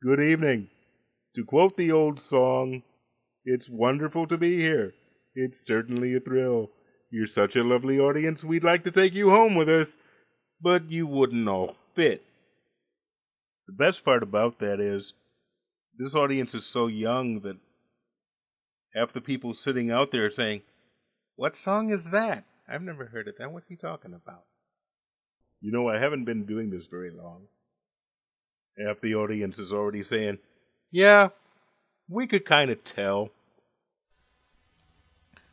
Good evening. To quote the old song, it's wonderful to be here. It's certainly a thrill. You're such a lovely audience, we'd like to take you home with us, but you wouldn't all fit. The best part about that is, this audience is so young that half the people sitting out there are saying, "What song is that? I've never heard it. What's he talking about?" You know, I haven't been doing this very long. Half the audience is already saying, "Yeah, we could kind of tell."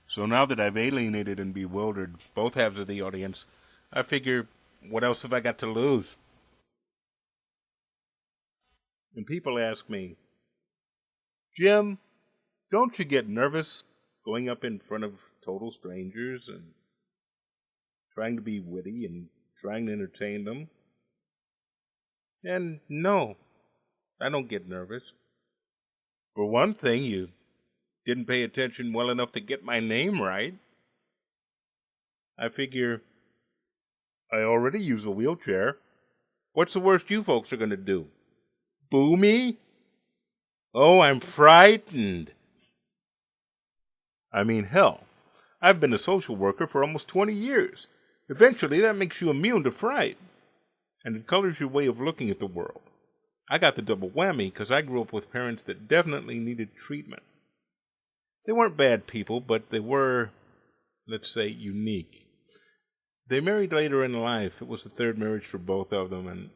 So now that I've alienated and bewildered both halves of the audience, I figure, what else have I got to lose? And people ask me, "Jim, don't you get nervous going up in front of total strangers and trying to be witty and trying to entertain them?" And no, I don't get nervous. For one thing, you didn't pay attention well enough to get my name right. I figure I already use a wheelchair. What's the worst you folks are going to do? Boo me? Oh, I'm frightened. I mean, hell, I've been a social worker for almost 20 years. Eventually, that makes you immune to fright. And it colors your way of looking at the world. I got the double whammy because I grew up with parents that definitely needed treatment. They weren't bad people, but they were, let's say, unique. They married later in life. It was the third marriage for both of them, and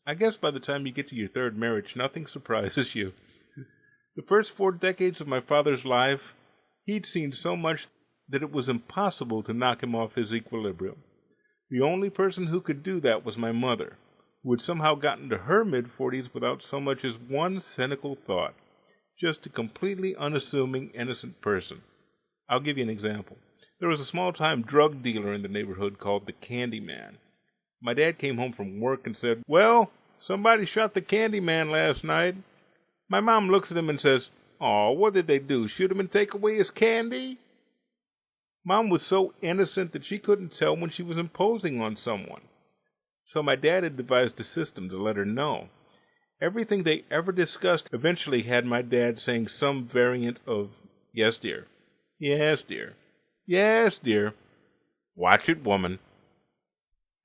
I guess by the time you get to your third marriage, nothing surprises you. The first 4 decades of my father's life, he'd seen so much that it was impossible to knock him off his equilibrium. The only person who could do that was my mother, who had somehow gotten to her mid-40s without so much as one cynical thought. Just a completely unassuming, innocent person. I'll give you an example. There was a small-time drug dealer in the neighborhood called the Candy Man. My dad came home from work and said, "Well, somebody shot the Candy Man last night." My mom looks at him and says, "Aw, what did they do, shoot him and take away his candy?" Mom was so innocent that she couldn't tell when she was imposing on someone. So my dad had devised a system to let her know. Everything they ever discussed eventually had my dad saying some variant of, "Yes, dear. Yes, dear. Yes, dear. Watch it, woman."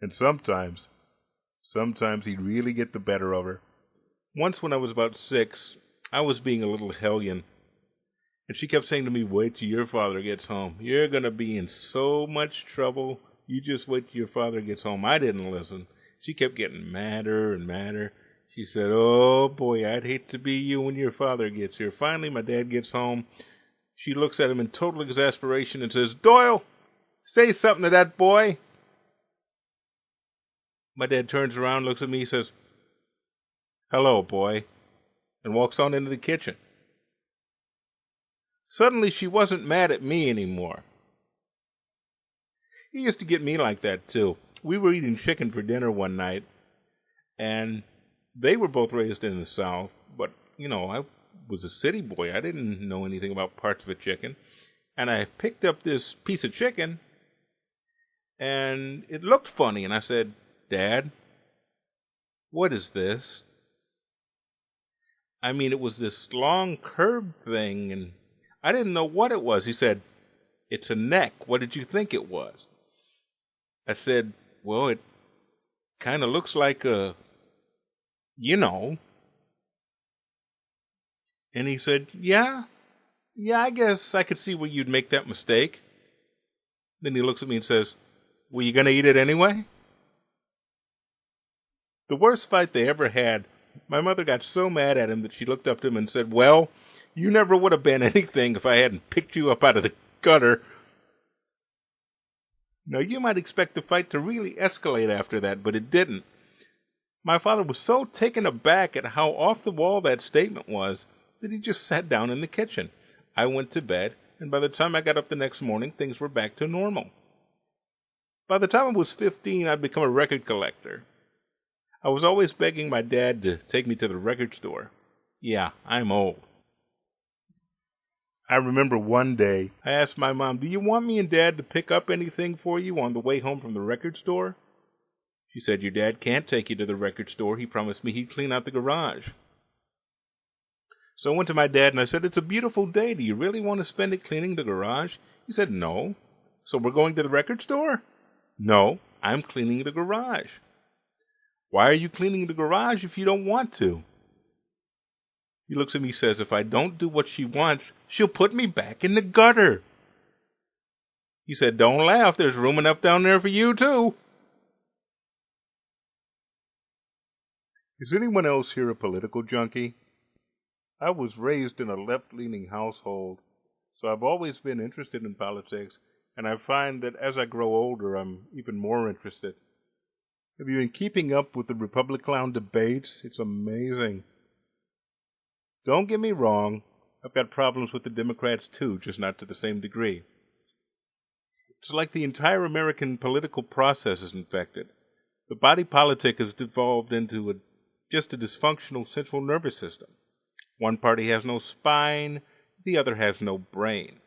And sometimes he'd really get the better of her. Once when I was about 6, I was being a little hellion. And she kept saying to me, "Wait till your father gets home. You're going to be in so much trouble. You just wait till your father gets home." I didn't listen. She kept getting madder and madder. She said, "Oh boy, I'd hate to be you when your father gets here." Finally, my dad gets home. She looks at him in total exasperation and says, "Doyle, say something to that boy." My dad turns around, looks at me, says, "Hello, boy," and walks on into the kitchen. Suddenly, she wasn't mad at me anymore. He used to get me like that, too. We were eating chicken for dinner one night, and they were both raised in the South, but, I was a city boy. I didn't know anything about parts of a chicken. And I picked up this piece of chicken, and it looked funny, and I said, "Dad, what is this?" I mean, it was this long curved thing, and I didn't know what it was. He said, "It's a neck. What did you think it was?" I said, "Well, it kind of looks like a, And he said, yeah, I guess I could see where you'd make that mistake." Then he looks at me and says, "Were you going to eat it anyway?" The worst fight they ever had, my mother got so mad at him that she looked up to him and said, "Well, you never would have been anything if I hadn't picked you up out of the gutter." Now, you might expect the fight to really escalate after that, but it didn't. My father was so taken aback at how off the wall that statement was that he just sat down in the kitchen. I went to bed, and by the time I got up the next morning, things were back to normal. By the time I was 15, I'd become a record collector. I was always begging my dad to take me to the record store. Yeah, I'm old. I remember one day, I asked my mom, "Do you want me and Dad to pick up anything for you on the way home from the record store?" She said, "Your dad can't take you to the record store. He promised me he'd clean out the garage." So I went to my dad and I said, "It's a beautiful day. Do you really want to spend it cleaning the garage?" He said, "No." "So we're going to the record store?" "No, I'm cleaning the garage." "Why are you cleaning the garage if you don't want to?" He looks at me and says, "If I don't do what she wants, she'll put me back in the gutter." He said, "Don't laugh. There's room enough down there for you, too." Is anyone else here a political junkie? I was raised in a left-leaning household, so I've always been interested in politics, and I find that as I grow older, I'm even more interested. Have you been keeping up with the Republican debates? It's amazing. Don't get me wrong, I've got problems with the Democrats too, just not to the same degree. It's like the entire American political process is infected. The body politic has devolved into just a dysfunctional central nervous system. One party has no spine, the other has no brain.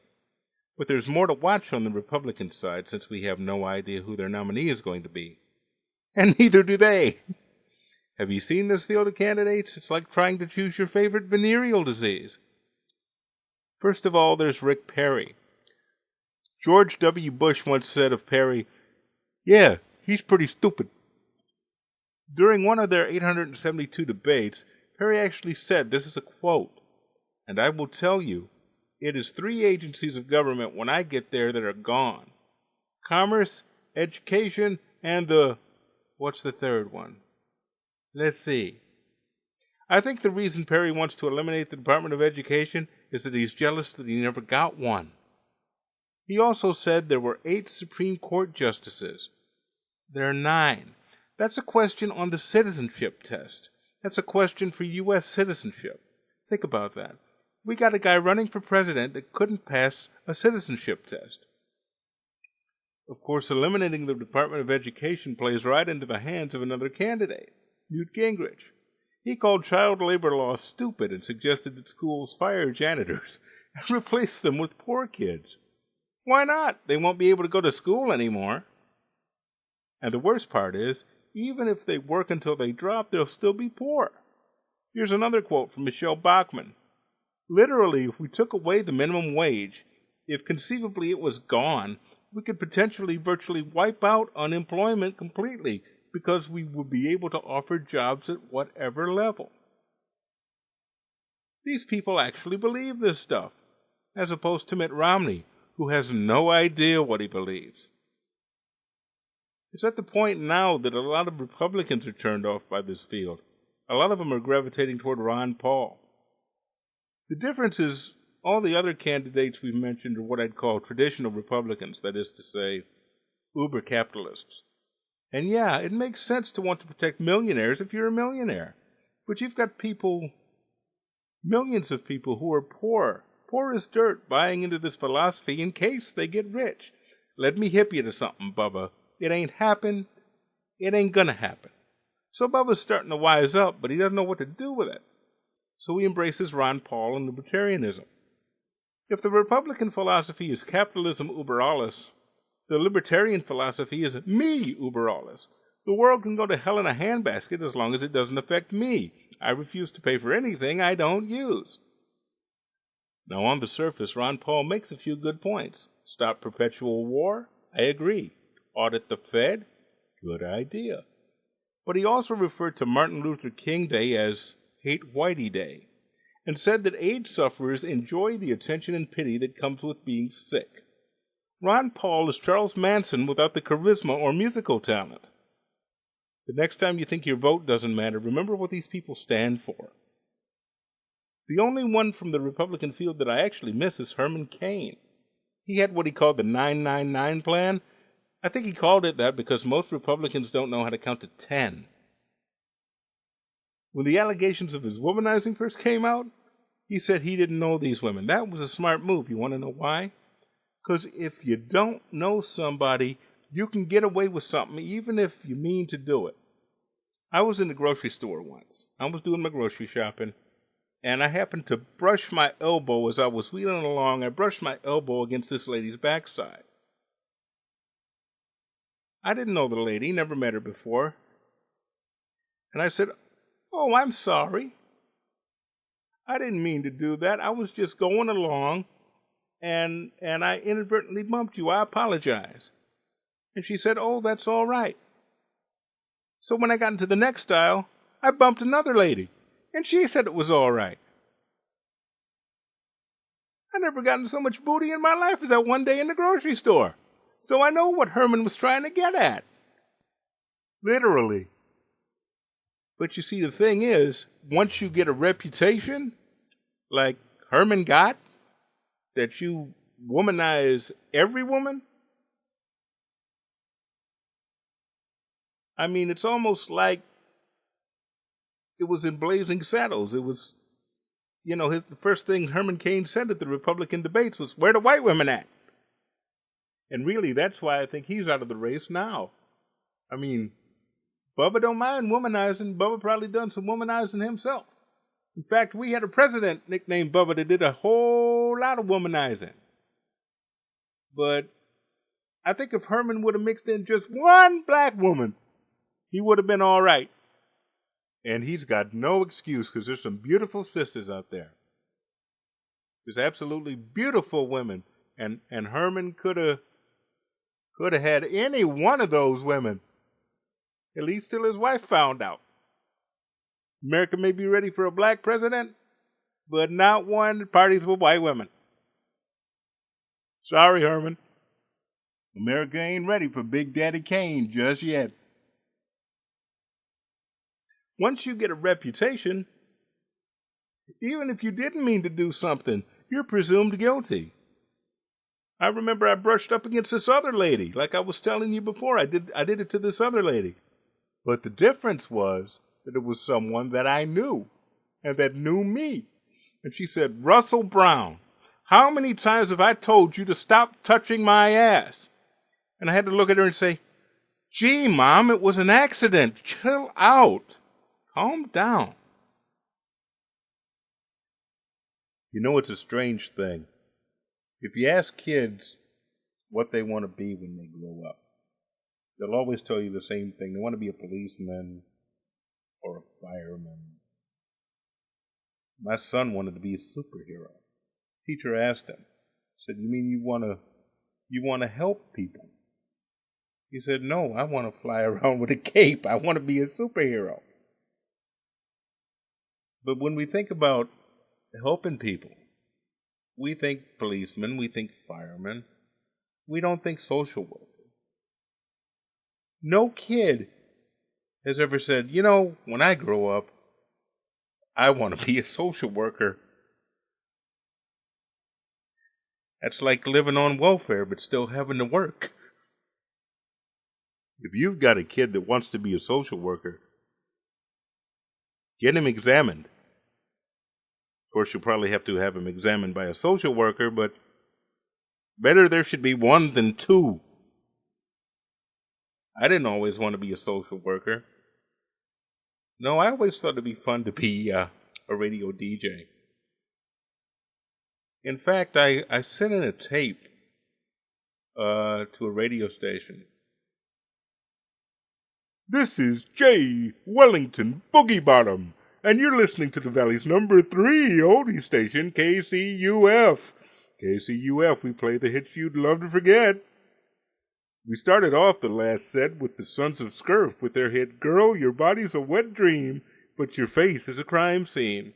But there's more to watch on the Republican side since we have no idea who their nominee is going to be. And neither do they. Have you seen this field of candidates? It's like trying to choose your favorite venereal disease. First of all, there's Rick Perry. George W. Bush once said of Perry, "Yeah, he's pretty stupid." During one of their 872 debates, Perry actually said, this is a quote, "And I will tell you, it is 3 agencies of government when I get there that are gone. Commerce, education, and what's the third one? Let's see." I think the reason Perry wants to eliminate the Department of Education is that he's jealous that he never got one. He also said there were 8 Supreme Court justices. There are 9. That's a question on the citizenship test. That's a question for U.S. citizenship. Think about that. We got a guy running for president that couldn't pass a citizenship test. Of course, eliminating the Department of Education plays right into the hands of another candidate, Newt Gingrich. He called child labor laws stupid and suggested that schools fire janitors and replace them with poor kids. Why not? They won't be able to go to school anymore. And the worst part is, even if they work until they drop, they'll still be poor. Here's another quote from Michelle Bachmann. "Literally, if we took away the minimum wage, if conceivably it was gone, we could potentially virtually wipe out unemployment completely because we would be able to offer jobs at whatever level." These people actually believe this stuff, as opposed to Mitt Romney, who has no idea what he believes. It's at the point now that a lot of Republicans are turned off by this field. A lot of them are gravitating toward Ron Paul. The difference is all the other candidates we've mentioned are what I'd call traditional Republicans, that is to say, uber capitalists. And yeah, it makes sense to want to protect millionaires if you're a millionaire. But you've got people, millions of people who are poor as dirt, buying into this philosophy in case they get rich. Let me hip you to something, Bubba. It ain't happened. It ain't gonna happen. So Bubba's starting to wise up, but he doesn't know what to do with it. So he embraces Ron Paul and libertarianism. If the Republican philosophy is capitalism uber alles, the libertarian philosophy is me uber alles. The world can go to hell in a handbasket as long as it doesn't affect me. I refuse to pay for anything I don't use. Now on the surface, Ron Paul makes a few good points. Stop perpetual war? I agree. Audit the Fed? Good idea. But he also referred to Martin Luther King Day as Hate Whitey Day, and said that AIDS sufferers enjoy the attention and pity that comes with being sick. Ron Paul is Charles Manson without the charisma or musical talent. The next time you think your vote doesn't matter, remember what these people stand for. The only one from the Republican field that I actually miss is Herman Cain. He had what he called the 999 plan. I think he called it that because most Republicans don't know how to count to 10. When the allegations of his womanizing first came out, he said he didn't know these women. That was a smart move. You want to know why? Because if you don't know somebody, you can get away with something even if you mean to do it. I was in the grocery store once. I was doing my grocery shopping, and I happened to brush my elbow as I was wheeling along. I brushed my elbow against this lady's backside. I didn't know the lady, never met her before. And I said, "Oh, I'm sorry." I didn't mean to do that. I was just going along, and I inadvertently bumped you. I apologize." And she said, "Oh, that's all right." So when I got into the next aisle, I bumped another lady, and she said it was all right. I never gotten so much booty in my life as that one day in the grocery store. So I know what Herman was trying to get at. Literally. But you see, the thing is, once you get a reputation, like Herman got, that you womanize every woman, I mean, it's almost like it was in Blazing Saddles. It was, the first thing Herman Cain said at the Republican debates was, "Where the white women at?" And really, that's why I think he's out of the race now. I mean, Bubba don't mind womanizing. Bubba probably done some womanizing himself. In fact, we had a president nicknamed Bubba that did a whole lot of womanizing. But I think if Herman would have mixed in just one black woman, he would have been all right. And he's got no excuse because there's some beautiful sisters out there. There's absolutely beautiful women. And Herman could have had any one of those women. At least till his wife found out. America may be ready for a black president, but not one that parties with white women. Sorry, Herman. America ain't ready for Big Daddy Kane just yet. Once you get a reputation, even if you didn't mean to do something, you're presumed guilty. I remember I brushed up against this other lady, like I was telling you before. I did it to this other lady. But the difference was that it was someone that I knew and that knew me. And she said, "Russell Brown, how many times have I told you to stop touching my ass?" And I had to look at her and say, "Gee, Mom, it was an accident. Chill out. Calm down." You know, it's a strange thing. If you ask kids what they want to be when they grow up, they'll always tell you the same thing. They want to be a policeman or a fireman. My son wanted to be a superhero. Teacher asked him, said, "You mean you want to help people?" He said, "No, I want to fly around with a cape. I want to be a superhero." But when we think about helping people, we think policemen, we think firemen. We don't think social worker. No kid has ever said, when I grow up, I want to be a social worker. That's like living on welfare but still having to work. If you've got a kid that wants to be a social worker, get him examined. Of course, you'll probably have to have him examined by a social worker, but better there should be one than two. I didn't always want to be a social worker. No, I always thought it'd be fun to be a radio DJ. In fact, I sent in a tape to a radio station. "This is J. Wellington Boogie Bottom, and you're listening to the Valley's number 3 oldie station, KCUF. KCUF, we play the hits you'd love to forget." We started off the last set with the Sons of Scurf with their hit, "Girl, Your Body's a Wet Dream, But Your Face is a Crime Scene."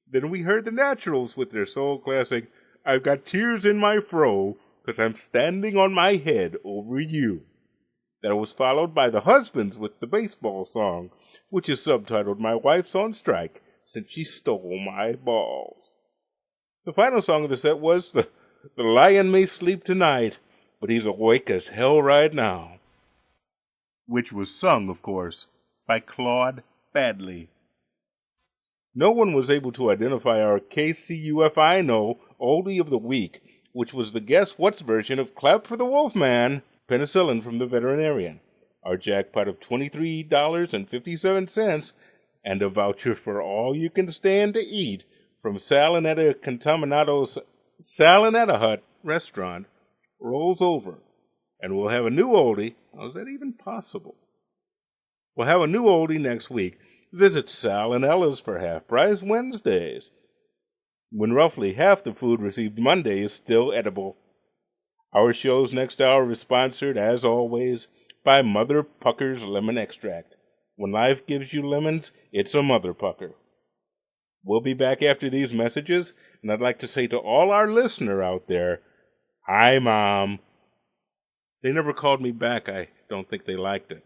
Then we heard the Naturals with their soul classic, "I've Got Tears in My Fro, 'Cause I'm Standing on My Head Over You." That was followed by the Husbands with the baseball song, which is subtitled, "My Wife's on Strike Since She Stole My Balls." The final song of the set was the Lion May Sleep Tonight, But He's Awake as Hell Right Now, which was sung, of course, by Claude Badley. No one was able to identify our KCUF I Know Oldie of the Week, which was the Guess What's version of Clap for the Wolfman, penicillin from the veterinarian, our jackpot of $23.57, and a voucher for all you can stand to eat from Salinetta Contaminato's Salinetta Hut restaurant rolls over, and we'll have a new oldie. How is that even possible? We'll have a new oldie next week. Visit Sal and Ella's for half-price Wednesdays. when roughly half the food received Monday is still edible. Our show's next hour is sponsored, as always, by Mother Pucker's Lemon Extract. When life gives you lemons, it's a Mother Pucker. We'll be back after these messages, and I'd like to say to all our listener out there, hi, Mom. They never called me back. I don't think they liked it.